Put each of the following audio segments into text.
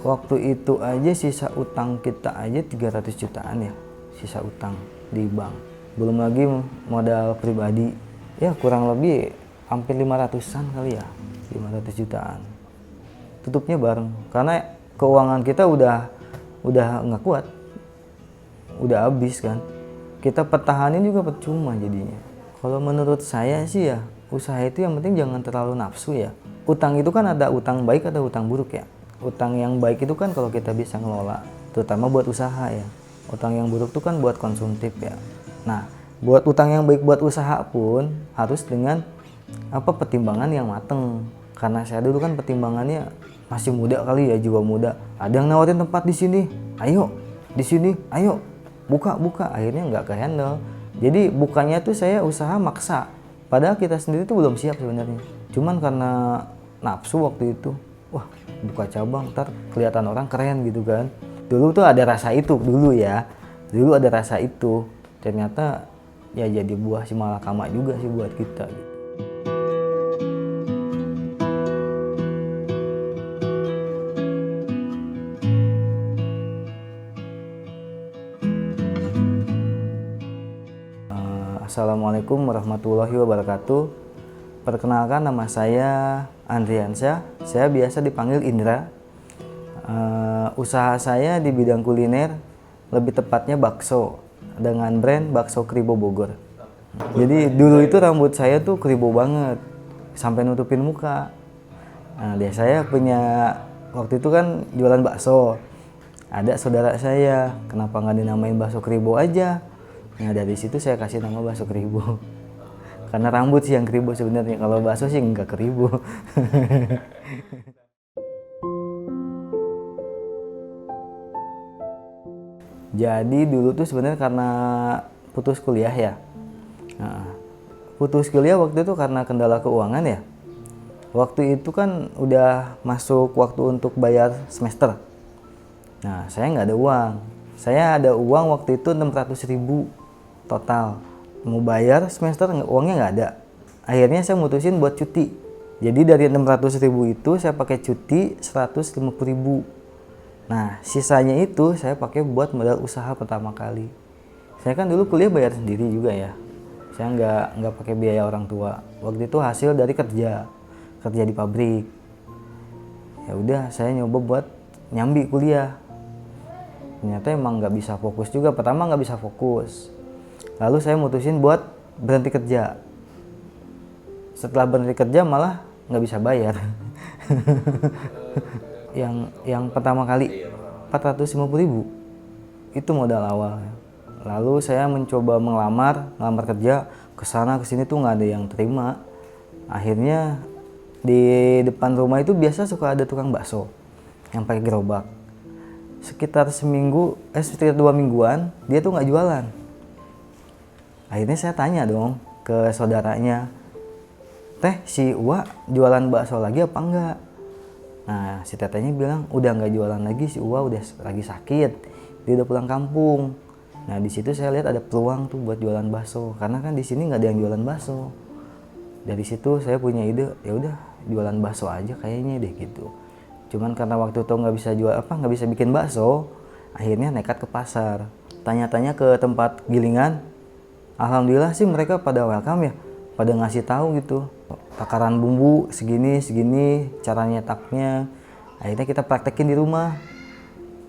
Waktu itu aja sisa utang kita aja 300 jutaan ya, sisa utang di bank. Belum lagi modal pribadi, ya kurang lebih hampir 500-an kali ya, 500 jutaan. Tutupnya bareng, karena keuangan kita udah nggak kuat, udah habis kan. Kita pertahanin juga percuma jadinya. Kalau menurut saya sih ya, usaha itu yang penting jangan terlalu nafsu ya. Utang itu kan ada utang baik, ada utang buruk ya. Utang yang baik itu kan kalau kita bisa ngelola, terutama buat usaha ya. Utang yang buruk itu kan buat konsumtif ya. Nah, buat utang yang baik buat usaha pun harus dengan pertimbangan yang mateng. Karena saya dulu kan pertimbangannya masih muda kali ya, jiwa muda. Ada yang nawarin tempat di sini, ayo, di sini, ayo, buka. Akhirnya nggak ke handle. Jadi bukannya tuh saya usaha maksa, padahal kita sendiri tuh belum siap sebenarnya. Cuman karena nafsu waktu itu, wah buka cabang ntar kelihatan orang keren gitu kan. Dulu tuh ada rasa itu dulu ya, dulu ada rasa itu. Ternyata ya jadi buah si malakama juga sih buat kita gitu. Assalamualaikum warahmatullahi wabarakatuh. Perkenalkan, nama saya Andriansyah. Saya biasa dipanggil Indra. Usaha saya di bidang kuliner, lebih tepatnya bakso, dengan brand Bakso Kribo Bogor. Jadi dulu itu rambut saya tuh kribo banget, sampai nutupin muka. Nah, dia saya punya, waktu itu kan jualan bakso. Ada saudara saya, kenapa nggak dinamain Bakso Kribo aja? Nah, dari situ saya kasih nama Bakso Kribo. Karena rambut sih yang kribo sebenarnya, kalau bakso sih nggak kribo. Jadi dulu tuh sebenarnya karena putus kuliah ya. Nah, putus kuliah waktu itu karena kendala keuangan ya. Waktu itu kan udah masuk waktu untuk bayar semester. Nah, saya nggak ada uang. Saya ada uang waktu itu 600.000 total. Mau bayar semester uangnya nggak ada. Akhirnya saya mutusin buat cuti. Jadi dari 600.000 itu saya pakai cuti 150.000. Nah, sisanya itu saya pakai buat modal usaha pertama kali. Saya kan dulu kuliah bayar sendiri juga ya. Saya nggak pakai biaya orang tua. Waktu itu hasil dari kerja di pabrik. Ya udah, saya nyoba buat nyambi kuliah. Ternyata emang nggak bisa fokus juga. Pertama nggak bisa fokus. Lalu saya mutusin buat berhenti kerja. Setelah berhenti kerja malah nggak bisa bayar. yang pertama kali 450.000 itu modal awal. Lalu saya mencoba melamar kerja, kesana kesini tuh nggak ada yang terima. Akhirnya di depan rumah itu biasa suka ada tukang bakso yang pakai gerobak. Sekitar sekitar 2 mingguan dia tuh nggak jualan. Akhirnya saya tanya dong ke saudaranya, teh si Uwa jualan bakso lagi apa enggak? Nah, si tetehnya bilang udah nggak jualan lagi, si Uwa udah lagi sakit, dia udah pulang kampung. Nah, di situ saya lihat ada peluang tuh buat jualan bakso, karena kan di sini nggak ada yang jualan bakso. Dari situ saya punya ide, ya udah jualan bakso aja kayaknya deh gitu. Cuman karena waktu itu nggak bisa bikin bakso, akhirnya nekat ke pasar. Tanya-tanya ke tempat gilingan, alhamdulillah sih mereka pada welcome ya, pada ngasih tahu gitu. Takaran bumbu segini, cara nyetaknya. Akhirnya kita praktekin di rumah.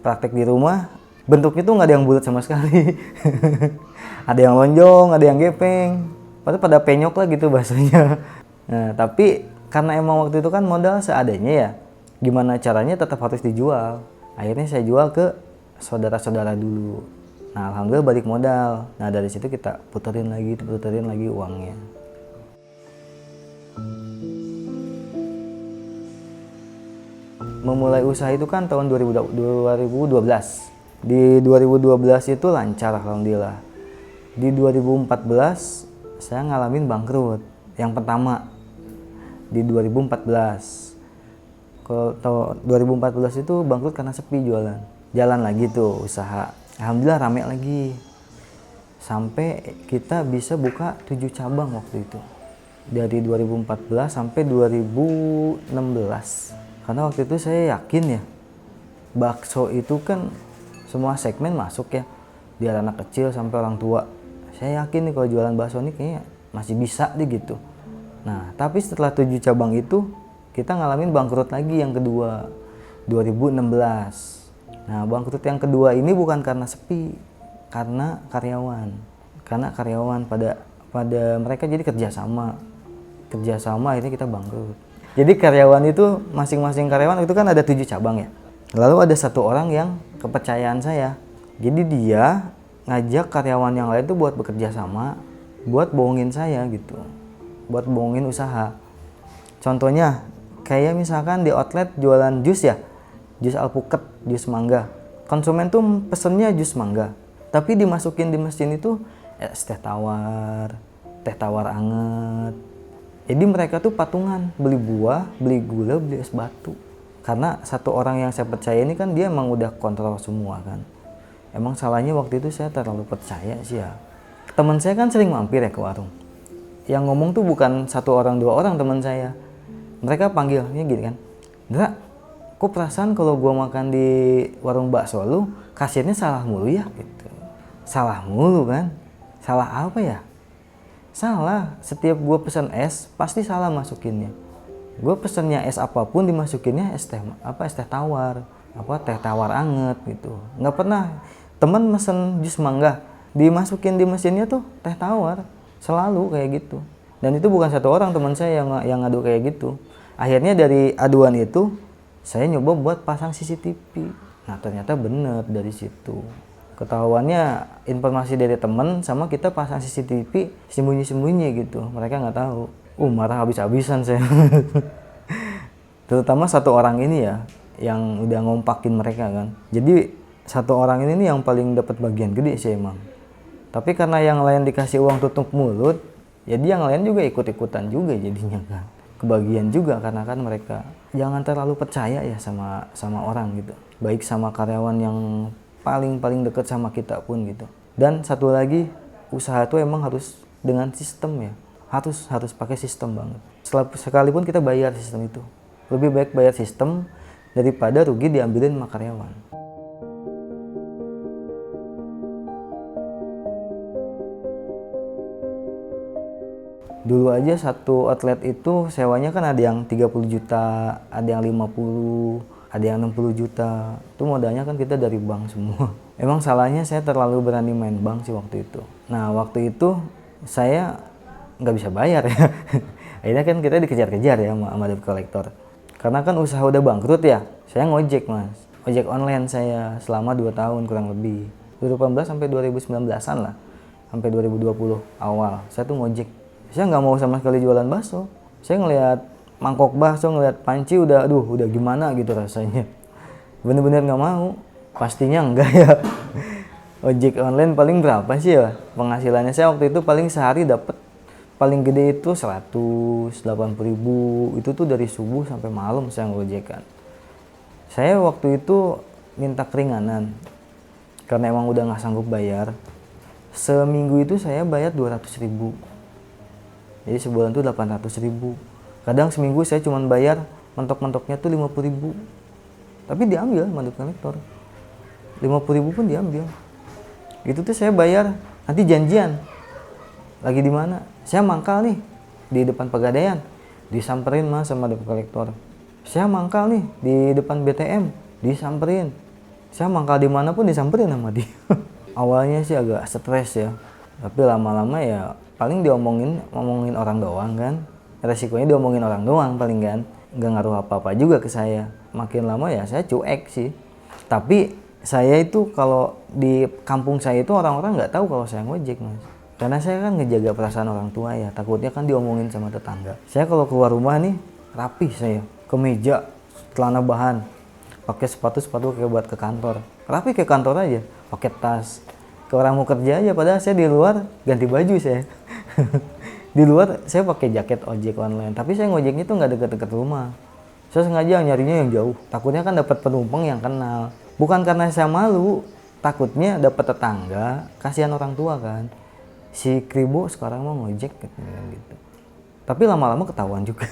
Praktek di rumah, bentuknya tuh nggak ada yang bulat sama sekali. Ada yang lonjong, ada yang gepeng. Padahal pada penyok lah gitu bahasanya. Nah, tapi karena emang waktu itu kan modal seadanya ya. Gimana caranya tetap harus dijual. Akhirnya saya jual ke saudara-saudara dulu. Nah, alhamdulillah balik modal. Nah, dari situ kita puterin lagi uangnya. Memulai usaha itu kan tahun 2012. Di 2012 itu lancar alhamdulillah. Di 2014 saya ngalamin bangkrut yang pertama di 2014. Kalau tahun 2014 itu bangkrut karena sepi jualan. Jalan lagi tuh usaha. Alhamdulillah rame lagi. Sampai kita bisa buka 7 cabang waktu itu. Dari 2014 sampai 2016. Karena waktu itu saya yakin ya, bakso itu kan semua segmen masuk ya, biar anak kecil sampai orang tua. Saya yakin nih kalau jualan bakso ini kayaknya masih bisa deh gitu. Nah, tapi setelah 7 cabang itu, kita ngalamin bangkrut lagi yang kedua, 2016. Nah, bangkrut yang kedua ini bukan karena sepi, karena karyawan. Karena karyawan pada mereka jadi kerjasama akhirnya kita bangkrut. Jadi karyawan itu, masing-masing karyawan itu kan ada 7 cabang ya. Lalu ada satu orang yang kepercayaan saya. Jadi dia ngajak karyawan yang lain tuh buat bekerja sama, buat bohongin saya gitu. Buat bohongin usaha. Contohnya, kayak misalkan di outlet jualan jus ya. Jus alpukat, jus mangga. Konsumen tuh pesennya jus mangga. Tapi dimasukin di mesin itu teh tawar anget. Jadi mereka tuh patungan, beli buah, beli gula, beli es batu. Karena satu orang yang saya percaya ini kan dia emang udah kontrol semua kan. Emang salahnya waktu itu saya terlalu percaya sih ya. Teman saya kan sering mampir ya ke warung. Yang ngomong tuh bukan 1 orang 2 orang teman saya. Mereka panggilnya gini kan, Dra, kok perasaan kalau gua makan di warung bakso lu, kasirnya salah mulu ya? Gitu. Salah mulu kan? Salah apa ya? Salah, setiap gue pesen es pasti salah masukinnya. Gue pesennya es apapun dimasukinnya es teh tawar, teh tawar anget gitu. Nggak pernah temen mesen jus mangga dimasukin di mesinnya tuh teh tawar, selalu kayak gitu. Dan itu bukan 1 orang teman saya yang ngadu kayak gitu. Akhirnya dari aduan itu saya nyoba buat pasang CCTV. Nah ternyata bener dari situ. Ketahuannya informasi dari temen sama kita pasang CCTV sembunyi-sembunyi gitu. Mereka nggak tahu. Marah habis-habisan saya. Terutama 1 orang ini ya, yang udah ngompakin mereka kan. Jadi 1 orang ini nih yang paling dapat bagian gede sih emang. Tapi karena yang lain dikasih uang tutup mulut, jadi yang lain juga ikut-ikutan juga jadinya kan. Kebagian juga karena kan mereka. Jangan terlalu percaya ya sama orang gitu. Baik sama karyawan yang paling dekat sama kita pun gitu. Dan satu lagi, usaha itu emang harus dengan sistem ya. Harus pakai sistem banget. Sekalipun kita bayar sistem itu. Lebih baik bayar sistem daripada rugi diambilin sama karyawan. Dulu aja satu outlet itu sewanya kan ada yang 30 juta, ada yang 50, ada yang 60 juta. Itu modalnya kan kita dari bank semua. Emang salahnya saya terlalu berani main bank sih waktu itu. Nah waktu itu saya nggak bisa bayar ya. Akhirnya kan kita dikejar-kejar ya sama debt collector. Karena kan usaha udah bangkrut ya, saya ngojek mas. Ojek online saya selama 2 tahun kurang lebih. 2018 sampai 2019an lah. Sampai 2020 awal, saya tuh ngojek. Saya nggak mau sama sekali jualan bakso. Saya ngelihat mangkok bakso, ngelihat panci udah gimana gitu rasanya. Bener-bener nggak mau. Pastinya enggak ya. Ojek online paling berapa sih ya penghasilannya? Saya waktu itu paling sehari dapat paling gede itu 180.000. Itu tuh dari subuh sampai malam saya ngojekan. Saya waktu itu minta keringanan karena emang udah nggak sanggup bayar. Seminggu itu saya bayar 200.000. Jadi sebulan tuh 800.000. Kadang seminggu saya cuma bayar mentok-mentoknya tuh 50.000. Tapi diambil sama debt collector. 50.000 pun diambil. Itu tuh saya bayar, nanti janjian. Lagi di mana? Saya mangkal nih di depan Pegadaian. Disamperin mas sama debt collector. Saya mangkal nih di depan BTM, disamperin. Saya mangkal di mana pun disamperin sama dia. Awalnya sih agak stres ya. Tapi lama-lama ya paling ngomongin orang doang kan. Resikonya diomongin orang doang paling kan. Nggak ngaruh apa-apa juga ke saya. Makin lama ya saya cuek sih. Tapi saya itu kalau di kampung saya itu orang-orang nggak tahu kalau saya ngojek mas. Karena saya kan ngejaga perasaan orang tua ya. Takutnya kan diomongin sama tetangga. Saya kalau keluar rumah nih rapih saya. Kemeja, celana bahan. Pakai sepatu kayak buat ke kantor. Rapi ke kantor aja. Pakai tas. Ke orang mau kerja aja, padahal saya di luar ganti baju saya. Di luar saya pakai jaket ojek online, tapi saya ngojeknya tuh nggak deket-deket rumah. Saya sengaja nyarinya yang jauh, takutnya kan dapat penumpang yang kenal. Bukan karena saya malu, takutnya dapat tetangga, kasihan orang tua kan. Si Kribo sekarang mau ngojek gitu. Tapi lama-lama ketahuan juga.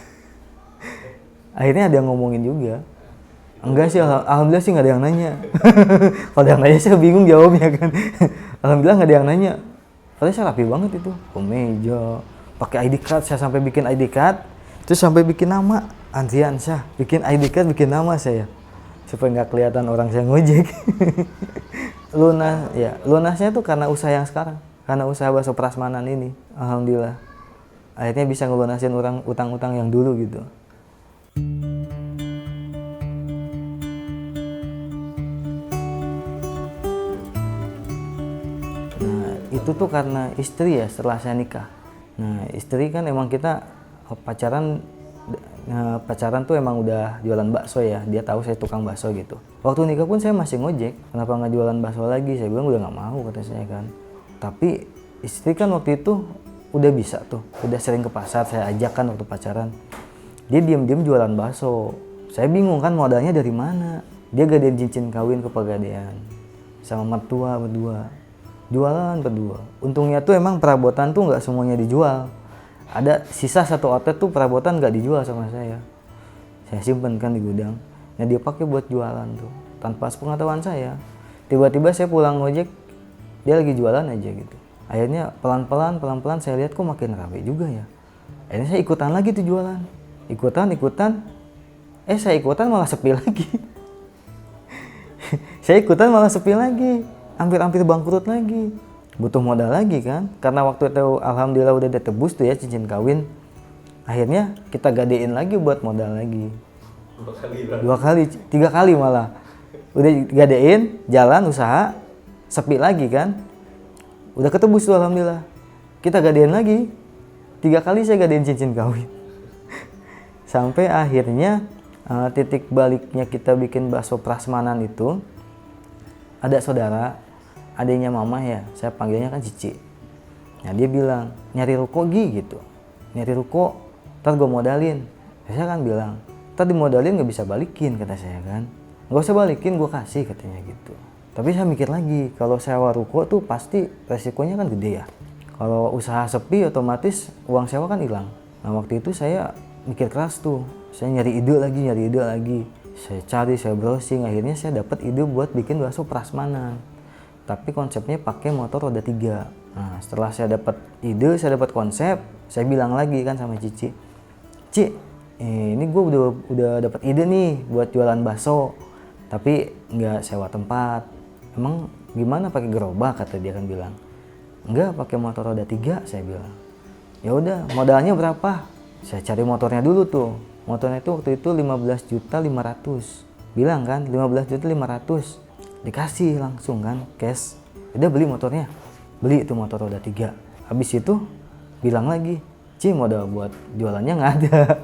Akhirnya ada yang ngomongin juga. Enggak sih, alhamdulillah sih nggak ada yang nanya. Kalau ada yang nanya saya bingung jawabnya kan. Alhamdulillah nggak ada yang nanya. Padahal saya rapi banget itu, kemeja, pakai ID card, saya sampai bikin ID card, terus sampai bikin nama Andrian Syah, bikin ID card, bikin nama saya, supaya nggak kelihatan orang saya ngojek. Lunasnya tuh karena usaha yang sekarang, karena usaha bakso prasmanan ini, alhamdulillah. Akhirnya bisa ngelunasin orang utang-utang yang dulu gitu. Itu tuh karena istri ya setelah saya nikah. Nah istri kan emang kita pacaran tuh emang udah jualan bakso ya. Dia tahu saya tukang bakso gitu. Waktu nikah pun saya masih ngojek. Kenapa nggak jualan bakso lagi? Saya bilang udah nggak mau kata saya kan. Tapi istri kan waktu itu udah bisa tuh. Udah sering ke pasar saya ajak kan waktu pacaran. Dia diam-diam jualan bakso. Saya bingung kan modalnya dari mana. Dia gadein cincin kawin ke Pegadaian sama mertua berdua. Jualan berdua. Untungnya tuh emang perabotan tuh nggak semuanya dijual. Ada sisa satu outlet tuh perabotan nggak dijual sama saya. Saya simpen kan di gudang. Nah dia pakai buat jualan tuh. Tanpa sepengetahuan saya. Tiba-tiba saya pulang ngojek, dia lagi jualan aja gitu. Akhirnya pelan-pelan saya lihat kok makin rame juga ya. Akhirnya saya ikutan lagi tuh jualan. Ikutan. Saya ikutan malah sepi lagi. Saya ikutan malah sepi lagi. Hampir bangkrut lagi, butuh modal lagi kan, karena waktu itu alhamdulillah udah ditebus tuh ya cincin kawin. Akhirnya kita gadein lagi buat modal lagi, 3 kali malah, udah gadein, jalan usaha, sepi lagi kan, udah ketebus tuh alhamdulillah, kita gadein lagi, 3 kali saya gadein cincin kawin, sampai akhirnya titik baliknya kita bikin bakso prasmanan itu. Ada saudara, adiknya mama ya, saya panggilnya kan Cici. Nah dia bilang, nyari ruko Gi gitu. Nyari ruko, ntar gue modalin. Saya kan bilang, ntar dimodalin gak bisa balikin kata saya kan. Gak usah balikin, gue kasih katanya gitu. Tapi saya mikir lagi, kalau sewa ruko tuh pasti resikonya kan gede ya. Kalau usaha sepi otomatis uang sewa kan hilang. Nah waktu itu saya mikir keras tuh, saya nyari ide lagi. Saya cari, saya browsing, akhirnya saya dapat ide buat bikin bakso prasmanan. Tapi konsepnya pakai motor roda 3. Nah, setelah saya dapat ide, saya dapat konsep, saya bilang lagi kan sama Cici. Ini gue udah dapat ide nih buat jualan bakso. Tapi nggak sewa tempat. Emang gimana pakai gerobak kata dia kan bilang. Enggak, pakai motor roda 3 saya bilang. Ya udah, modalnya berapa? Saya cari motornya dulu tuh. Motornya itu waktu itu 15.500.000. Bilang kan 15.500.000. Dikasih langsung kan cash. Udah beli motornya. Beli itu motor roda 3. Habis itu bilang lagi, modal buat jualannya nggak ada.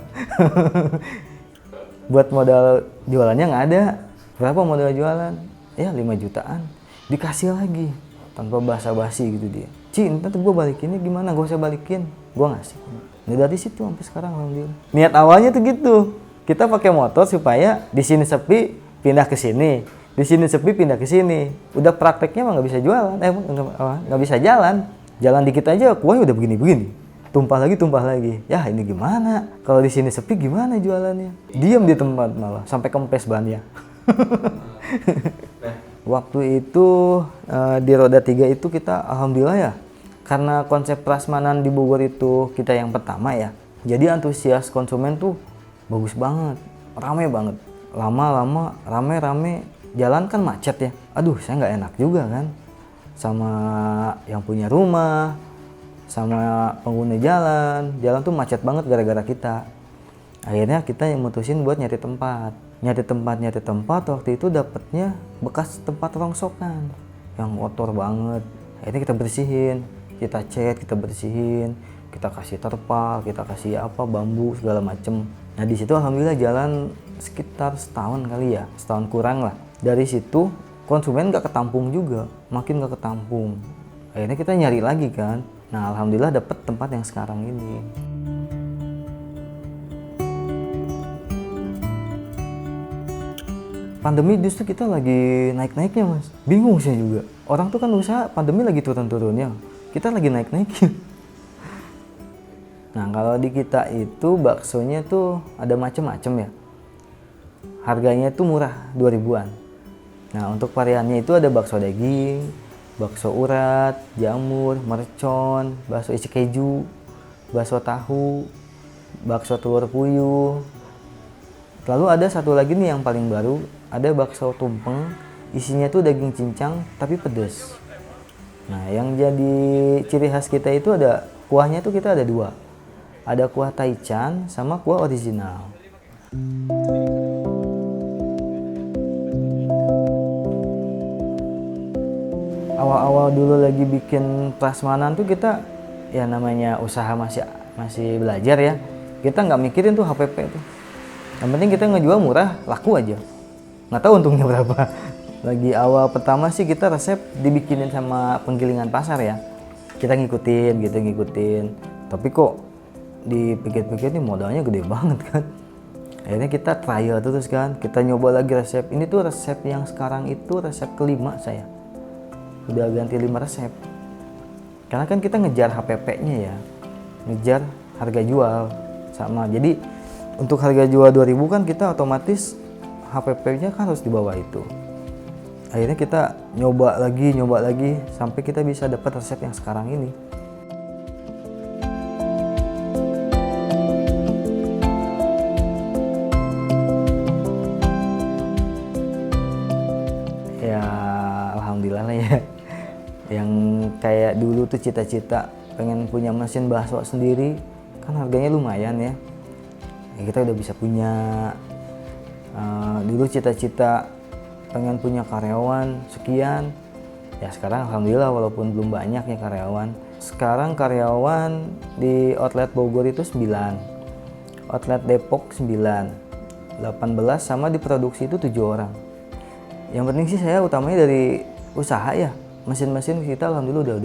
Buat modal jualannya nggak ada. Berapa modal jualan? Ya 5 jutaan. Dikasih lagi tanpa basa-basi gitu dia. Nanti gue balikinnya gimana? Gue usah balikin. Gue ngasih. Nah, dari situ sampai sekarang alhamdulillah. Niat awalnya tuh gitu. Kita pakai motor supaya di sini sepi pindah ke sini. Di sini sepi pindah ke sini. Udah prakteknya mah nggak bisa jualan. Nggak bisa jalan. Jalan dikit aja kuahnya udah begini-begini. Tumpah lagi. Ya ini gimana? Kalau di sini sepi gimana jualannya? Diam di tempat malah sampai kempes bannya. Waktu itu di roda 3 itu kita alhamdulillah ya. Karena konsep prasmanan di Bogor itu kita yang pertama ya. Jadi antusias konsumen tuh bagus banget. Rame banget. Lama-lama rame. Jalan kan macet ya. Aduh saya nggak enak juga kan. Sama yang punya rumah. Sama pengguna jalan. Jalan tuh macet banget gara-gara kita. Akhirnya kita yang mutusin buat nyari tempat. Nyari tempat waktu itu dapetnya bekas tempat rongsokan. Yang kotor banget. Akhirnya kita bersihin. Kita cat, kita bersihin, kita kasih terpal, kita kasih bambu segala macem. Nah di situ alhamdulillah jalan sekitar setahun kali ya, setahun kurang lah. Dari situ konsumen nggak ketampung juga, makin nggak ketampung. Akhirnya kita nyari lagi kan. Nah alhamdulillah dapet tempat yang sekarang ini. Pandemi justru kita lagi naik-naiknya mas. Bingung saya juga. Orang tuh kan usaha pandemi lagi turun-turunnya. Kita lagi naik-naikin. Nah kalau di kita itu baksonya tuh ada macem-macem ya. harganya itu murah, 2000-an. Nah, untuk variannya itu ada bakso daging, bakso urat, jamur, mercon, bakso isi keju, bakso tahu, bakso telur puyuh. Lalu ada satu lagi nih yang paling baru, ada bakso tumpeng, isinya tuh daging cincang tapi pedas. Nah, yang jadi ciri khas kita itu ada kuahnya tuh kita ada dua. Ada kuah taichan sama kuah original. Awal-awal dulu lagi bikin prasmanan tuh kita ya namanya usaha masih belajar ya. Kita nggak mikirin tuh HPP tuh. Yang penting kita ngejual murah, laku aja. Nggak tahu untungnya berapa. Lagi awal pertama sih kita resep dibikinin sama penggilingan pasar ya. Kita ngikutin. Tapi kok dipikir-pikir nih modalnya gede banget kan. Akhirnya kita trial terus kan. Kita nyoba lagi resep. Ini tuh resep yang sekarang itu resep kelima saya. Udah ganti 5 resep. Karena kan kita ngejar HPP-nya ya. Ngejar harga jual sama. Jadi untuk harga jual 2000 kan kita otomatis HPP-nya kan harus di bawah itu. Akhirnya kita nyoba lagi sampai kita bisa dapat resep yang sekarang ini. Ya alhamdulillah lah ya. Yang kayak dulu tuh cita-cita pengen punya mesin bakso sendiri, kan harganya lumayan ya. Kita udah bisa punya. Dulu cita-cita pengen punya karyawan sekian, ya sekarang alhamdulillah walaupun belum banyak ya karyawan. Sekarang karyawan di outlet Bogor itu 9, outlet Depok 9, 18 sama di produksi itu 7 orang. Yang penting sih saya utamanya dari usaha ya. Mesin-mesin kita alhamdulillah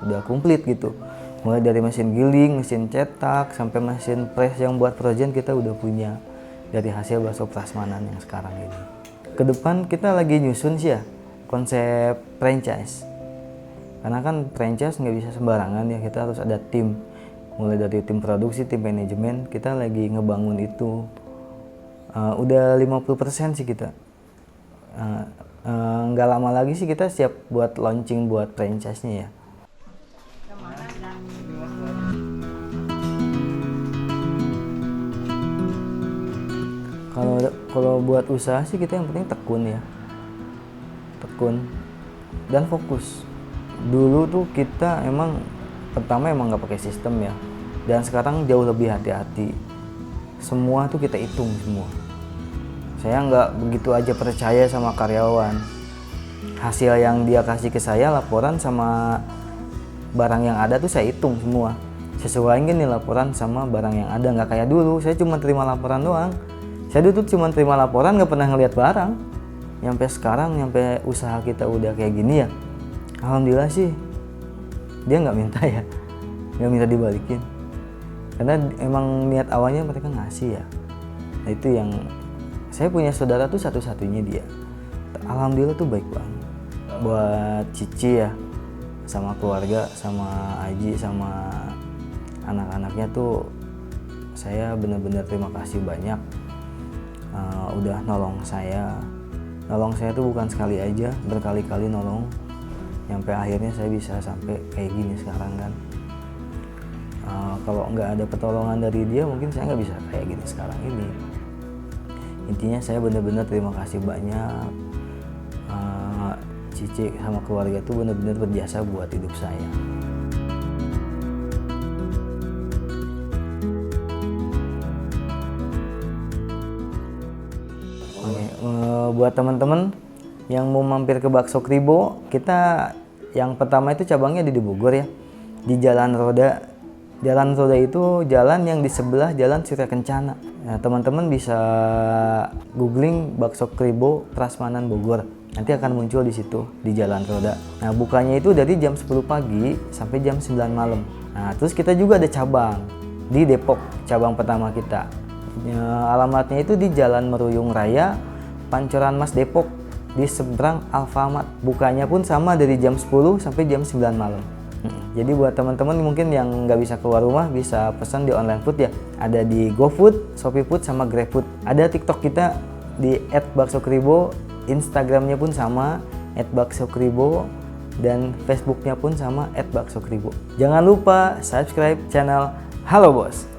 udah komplit gitu. Mulai dari mesin giling, mesin cetak, sampai mesin press yang buat frozen kita udah punya dari hasil bakso prasmanan yang sekarang ini. Kedepan kita lagi nyusun sih ya konsep franchise. Karena kan franchise nggak bisa sembarangan ya, kita harus ada tim. Mulai dari tim produksi, tim manajemen, kita lagi ngebangun itu. Udah 50% sih kita. Nggak lama lagi sih kita siap buat launching buat franchise-nya ya. Kalau buat usaha sih kita yang penting tekun ya, tekun dan fokus. Dulu tuh kita pertama emang nggak pakai sistem ya, dan sekarang jauh lebih hati-hati. Semua tuh kita hitung semua. Saya nggak begitu aja percaya sama karyawan. Hasil yang dia kasih ke saya, laporan sama barang yang ada tuh saya hitung semua. Sesuaiin nih laporan sama barang yang ada. Nggak kayak dulu, saya cuma terima laporan doang. Saya dulu tuh cuma terima laporan, nggak pernah ngeliat barang. Nyampe sekarang, nyampe usaha kita udah kayak gini ya. Alhamdulillah sih, dia nggak minta ya. Nggak minta dibalikin. Karena emang niat awalnya mereka ngasih ya. Nah itu yang saya punya saudara tuh satu-satunya dia. Alhamdulillah tuh baik banget. Buat Cici ya, sama keluarga, sama Aji, sama anak-anaknya tuh saya benar-benar terima kasih banyak. Udah nolong saya. Nolong saya tuh bukan sekali aja, berkali-kali nolong. Sampai akhirnya saya bisa sampai kayak gini sekarang kan. Kalau nggak ada pertolongan dari dia mungkin saya nggak bisa kayak gini sekarang ini. Intinya saya benar-benar terima kasih banyak. Cici sama keluarga itu benar-benar berjasa buat hidup saya. Oke, buat teman-teman yang mau mampir ke Bakso Kribo, kita yang pertama itu cabangnya di Bogor ya, di Jalan Roda. Jalan Roda itu jalan yang di sebelah Jalan Surya Kencana. Nah, teman-teman bisa googling Bakso Kribo Prasmanan Bogor. Nanti akan muncul di situ di Jalan Roda. Nah, bukanya itu dari jam 10 pagi sampai jam 9 malam. Nah, terus kita juga ada cabang di Depok, cabang pertama kita. Alamatnya itu di Jalan Meruyung Raya, Pancoran Mas Depok, di seberang Alfamart. Bukanya pun sama dari jam 10 sampai jam 9 malam. Jadi buat teman-teman mungkin yang nggak bisa keluar rumah bisa pesan di online food ya. Ada di GoFood, ShopeeFood, sama GrabFood. Ada TikTok kita di @baksokribo, Instagramnya pun sama @baksokribo, dan Facebooknya pun sama @baksokribo. Jangan lupa subscribe channel Halo Bos.